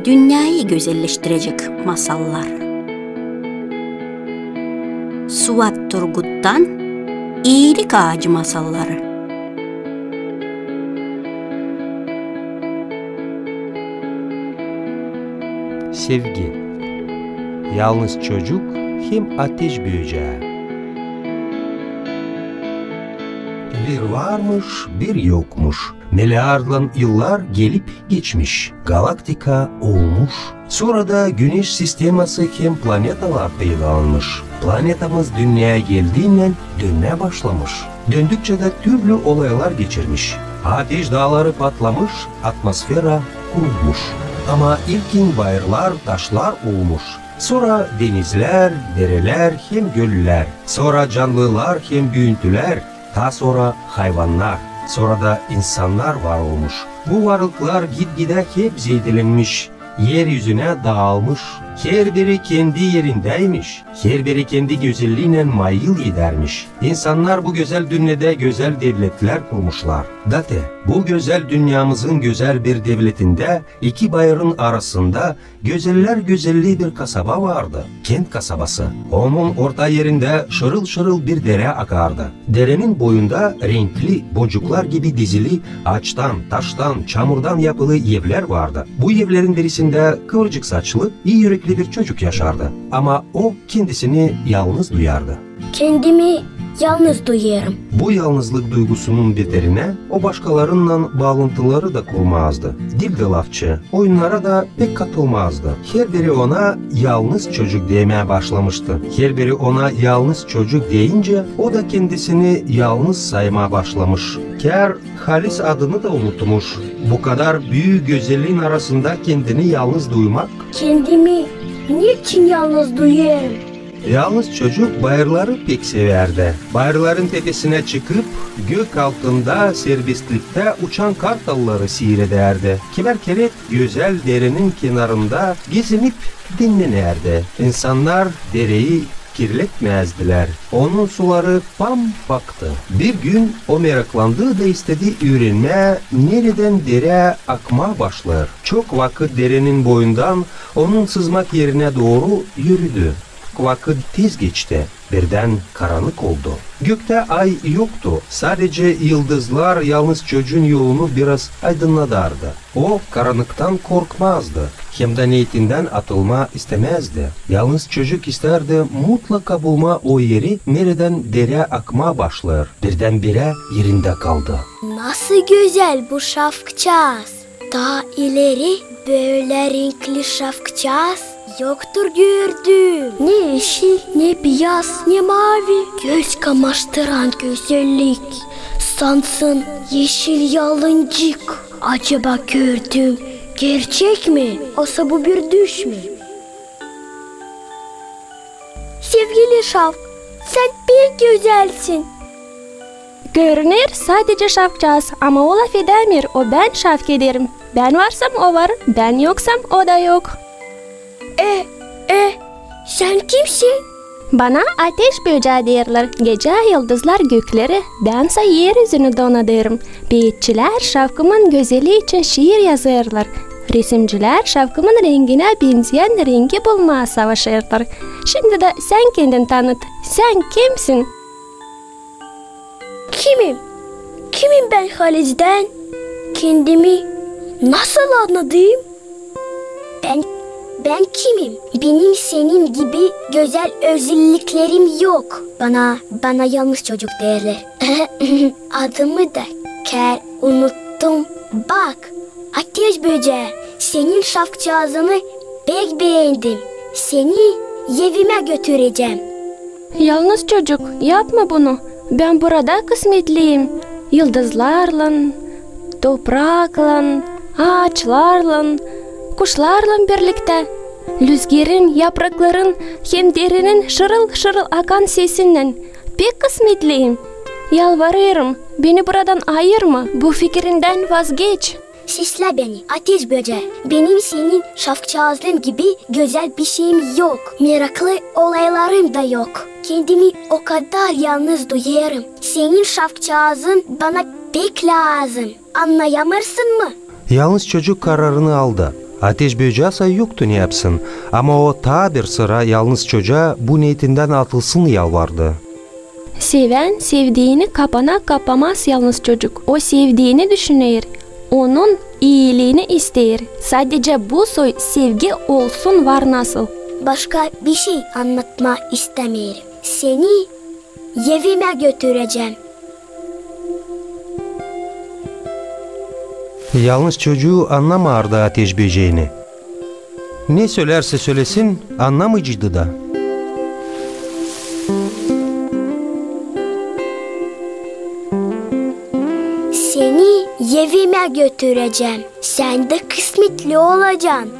dünyayı güzelleştirecek masallar. Suat Turgut'tan İyilik Ağacı Masalları. Sevgi. Yalnız çocuk hem ateş böceği. Bir varmış, bir yokmuş. Milyardan yıllar gelip geçmiş. Galaktika olmuş. Sonra da güneş sisteması hem planetalar peydalanmış. Planetamız dünyaya geldiğinden dönmeye başlamış. Döndükçe de türlü olaylar geçirmiş. Ateş dağları patlamış, atmosfera kurulmuş. Ama ilkin bayırlar, taşlar olmuş. Sonra denizler, dereler hem göller. Sonra canlılar hem büyüntüler. Daha sonra hayvanlar. Sonra da insanlar var olmuş. Bu varlıklar gitgide hep zedelenmiş. Yeryüzüne dağılmış. Her biri kendi yerindeymiş. Her biri kendi güzelliğine mayıl edermiş. İnsanlar bu güzel dünyada güzel devletler kurmuşlar. Date, bu güzel dünyamızın güzel bir devletinde iki bayırın arasında güzeller güzelliği bir kasaba vardı. Kent kasabası. Onun orta yerinde şırıl şırıl bir dere akardı. Derenin boyunda renkli boncuklar gibi dizili ağaçtan, taştan, çamurdan yapılı evler vardı. Bu evlerin birisinde kıvırcık saçlı, iyi yürekli bir çocuk yaşardı. Ama o kendisini yalnız duyardı. Kendimi yalnız duyuyorum. Bu yalnızlık duygusunun beterine o başkalarından bağlantıları da kurmazdı. Dilde lafçı, oyunlara da pek katılmazdı. Her biri ona yalnız çocuk demeye başlamıştı. Her biri ona yalnız çocuk deyince o da kendisini yalnız saymaya başlamış. Ker Halis adını da unutmuş. Bu kadar büyük güzelliğin arasında kendini yalnız duymak. Kendimi niçin yalnız duyuyorum? Yalnız çocuk bayırları pek severdi. Bayırların tepesine çıkıp gök altında serbestlikte uçan kartalları seyrederdi. Kimer kere güzel derenin kenarında gezinip dinlenirdi. İnsanlar dereyi kirletmezdiler. Onun suları pampaktı. Bir gün o meraklandı da istedi öğrenmeye nereden dere akma başlar. Çok vakit derenin boyundan onun sızmak yerine doğru yürüdü. Vakit tez geçti. Birden karanlık oldu. Gökte ay yoktu. Sadece yıldızlar yalnız çocuğun yolunu biraz aydınladardı. O karanlıktan korkmazdı. Hem de niyetinden atılma istemezdi. Yalnız çocuk isterdi mutlaka bulma o yeri nereden dere akma başlar. Birdenbire yerinde kaldı. Nasıl güzel bu şapkacağız. Daha ileri böyle renkli şapkacağız yoktur gördüm. Ne yeşil, ne beyaz, ne mavi. Göz kamaştıran güzellik. Sansın yeşil yalıncık. Acaba gördüm gerçek mi? Olsa bu bir düş mü? Sevgili şapk, sen pek güzelsin. Görünür sadece şapkacağız ama o laf edemir. O ben şapk ederim. Ben varsam o var, ben yoksam o da yok. Sen kimsin? Bana ateş böceği derler. Gece yıldızlar gökleri, bense yeryüzünü donatırım. Beyitçiler şapkımın güzelliği için şiir yazarlar. Resimciler şapkımın rengine benzeyen rengi bulmaya savaşırlar. Şimdi de sen kendin tanıt. Sen kimsin? Kimim ben Halis'den? Kendimi nasıl anladayım? Ben kimim? Benim senin gibi güzel özelliklerim yok. Bana yalnız çocuk derler. Adımı da unuttum. Bak, ateş böceği. Senin şapkacağızını pek beğendim. Seni evime götüreceğim. Yalnız çocuk, yapma bunu. Ben burada kısmetliyim. Yıldızlarla, toprakla, ağaçlarla, kuşlarla birlikte. Rüzgarın, yaprakların, hem derinin şırıl şırıl akan sesinden pek kısmetliyim. Yalvarıyorum, beni buradan ayırma, bu fikrinden vazgeç. Sisle beni ateş böceği. Benim senin şapkacağızlığın gibi güzel bir şeyim yok. Meraklı olaylarım da yok. Kendimi o kadar yalnız duyuyorum. Senin şapkacağızın bana pek lazım. Anlayamırsın mı? Yalnız çocuk kararını aldı. Ateş böceği yoktu, ne yapsın? Ama o ta bir sıra yalnız çocuğa bu niyetinden atılsın yalvardı. Seven sevdiğini kapana kapamaz yalnız çocuk. O sevdiğini düşünür. Onun iyiliğini ister. Sadece bu soy sevgi olsun var nasıl. Başka bir şey anlatma istemiyorum. Seni evime götüreceğim. Yalnız çocuğu anlamardı ateş böceğini. Ne söylerse söylesin anlamayıcıydı da. Seni evime götüreceğim. Sen de kısmetli olacaksın.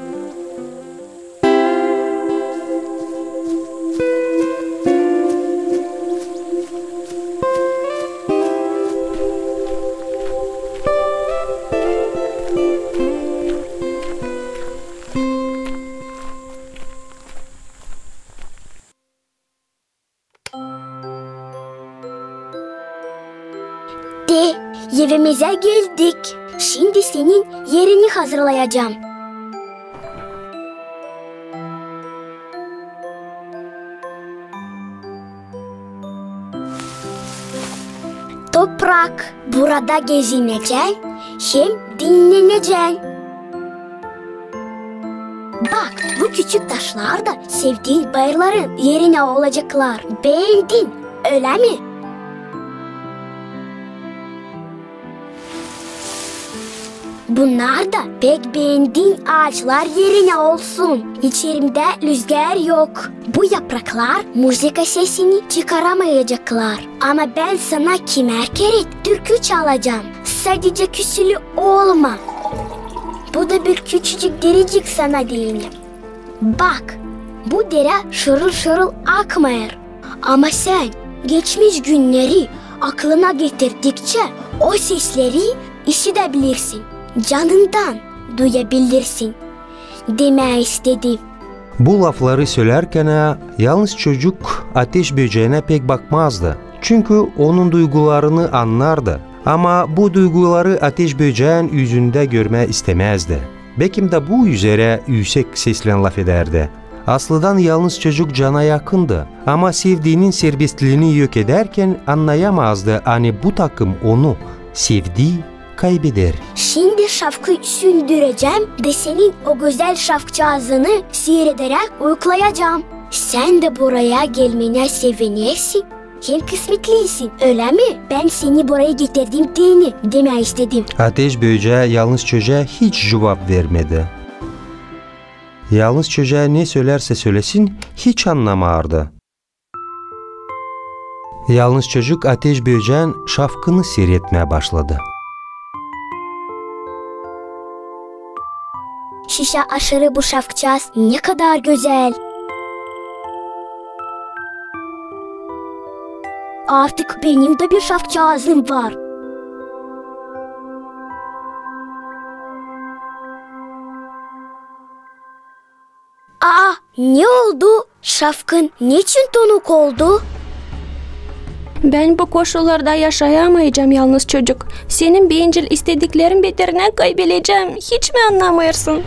Evimize geldik. Şimdi senin yerini hazırlayacağım. Toprak, burada gezineceksin, hem dinleneceksin. Bak, bu küçük taşlar da sevdiğin bayırların yerine olacaklar. Beğendin, öyle mi? Bunlar da pek beğendiğin ağaçlar yerine olsun. İçerimde rüzgar yok. Bu yapraklar müzik sesini çıkaramayacaklar. Ama ben sana kimer kere türkü çalacağım. Sadece küsülü olma. Bu da bir küçücük derecik sana değilim. Bak, bu dere şırıl şırıl akmıyor. Ama sen geçmiş günleri aklına getirdikçe o sesleri işitebilirsin. Canından duyabilirsin demek istedim. Bu lafları söylerken yalnız çocuk ateş böceğine pek bakmazdı. Çünkü onun duygularını anlardı. Ama bu duyguları ateş böceğin yüzünde görme istemezdi. Bekim de bu üzere yüksek sesle laf ederdi. Aslından yalnız çocuk cana yakındı. Ama sevdiğinin serbestliğini yok ederken anlayamazdı. Hani bu takım onu sevdiği kaybeder. Şimdi şapkayı sündüreceğim ve senin o güzel şapkacığını seyrederek uyuklayacağım. Sen de buraya gelmene sevinirsin. Hem kısmetlisin, öyle mi? Ben seni buraya getirdim demek istedim. Ateş böceği yalnız çocuğa hiç cevap vermedi. Yalnız çocuğa ne söylerse söylesin hiç anlamardı. Yalnız çocuk ateş böceğin şapkını seyretmeye başladı. Şişe aşırı bu şapkacağız ne kadar güzel. Artık benim de bir şapkacığım var. Aa, ne oldu? Şapkın niçin donuk oldu? Ben bu koşullarda yaşayamayacağım yalnız çocuk. Senin bencil istediklerin beterine kaybedeceğim. Hiç mi anlamıyorsun?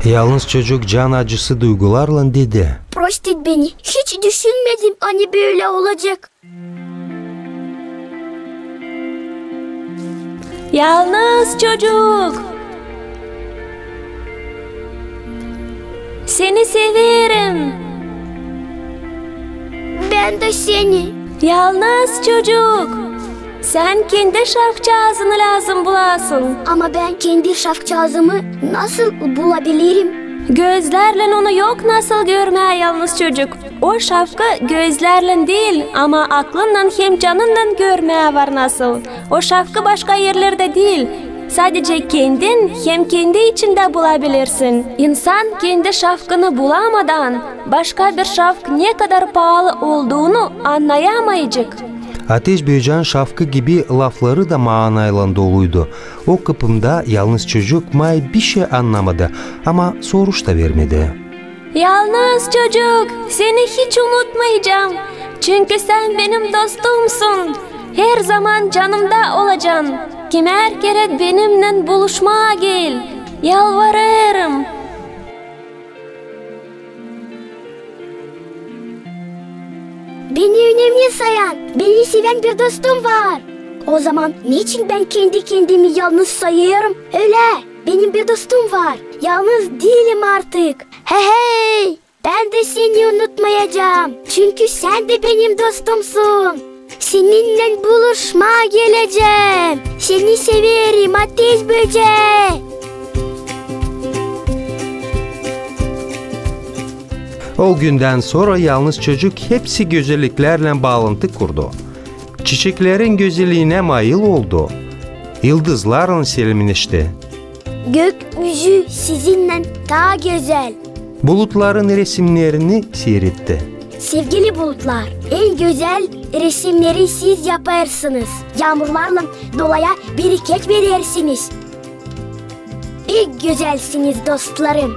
Yalnız çocuk can acısı duygularla dedi. Простит beni. Hiç düşünmedim hani böyle olacak. Yalnız çocuk. Seni severim. Ben de seni. Yalnız çocuk. Sen kendi şapkacığını lazım bulasın. Ama ben kendi şapkacığımı nasıl bulabilirim? Gözlerle onu yok nasıl görmeye yalnız çocuk. O şapka gözlerle değil ama aklınla hem canınla görmeye var nasıl. O şapka başka yerlerde değil. sadece kendin hem kendi içinde bulabilirsin. İnsan kendi şafkını bulamadan başka bir şafk ne kadar pahalı olduğunu anlayamayacak. Ateş Böceğin şafkı gibi lafları da manayla doluydu. O kıpımda yalnız çocuk May bir şey anlamadı ama soruş da vermedi. Yalnız çocuk, seni hiç unutmayacağım. Çünkü sen benim dostumsun. Her zaman canımda olacaksın. Kimer kere benimle buluşmaya gel. Yalvarırım. Beni önemli sayan, beni seven bir dostum var. O zaman niçin ben kendi kendimi yalnız sayıyorum? Öyle, benim bir dostum var. Yalnız değilim artık. Hey, ben de seni unutmayacağım. Çünkü sen de benim dostumsun. Seninle buluşmaya geleceğim. Seni severim Ateş Böceği. O günden sonra yalnız çocuk hepsi güzelliklerle bağlantı kurdu. Çiçeklerin güzelliğine mayıl oldu. Yıldızların serinleşti. Gökyüzü sizinle daha güzel. Bulutların resimlerini seyretti. Sevgili bulutlar, en güzel resimleri siz yaparsınız. Yağmurlarla dolaya bereket verirsiniz. En güzelsiniz dostlarım.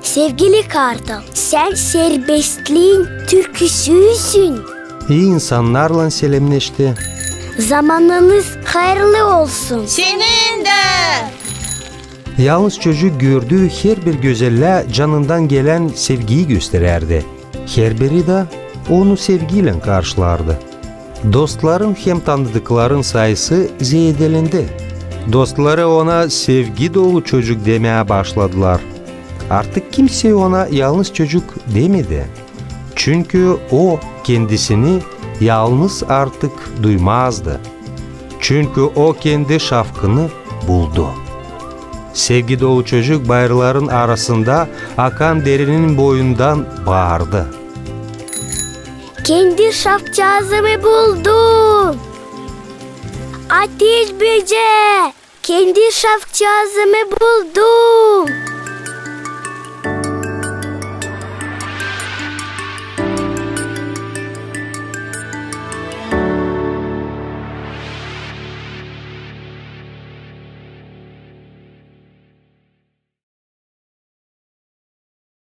Sevgili Kartal, sen serbestliğin türküsüsün. İyi insanlarla selamleşti. Zamanınız hayırlı olsun. Senin de. Yalnız çocuk gördüğü her bir güzelle canından gelen sevgiyi gösterirdi. Her biri de onu sevgiyle karşılardı. Dostların hem tanıdıkların sayısı ziyadelendi. Dostları ona sevgi dolu çocuk demeye başladılar. Artık kimse ona yalnız çocuk demedi. Çünkü o kendisini yalnız artık duymazdı. Çünkü o kendi şafkını buldu. Sevgi dolu çocuk bayırların arasında akan derinin boyundan bağırdı. Kendi şapkacığımı buldum. Ateş Böceği, kendi şapkacığımı buldum.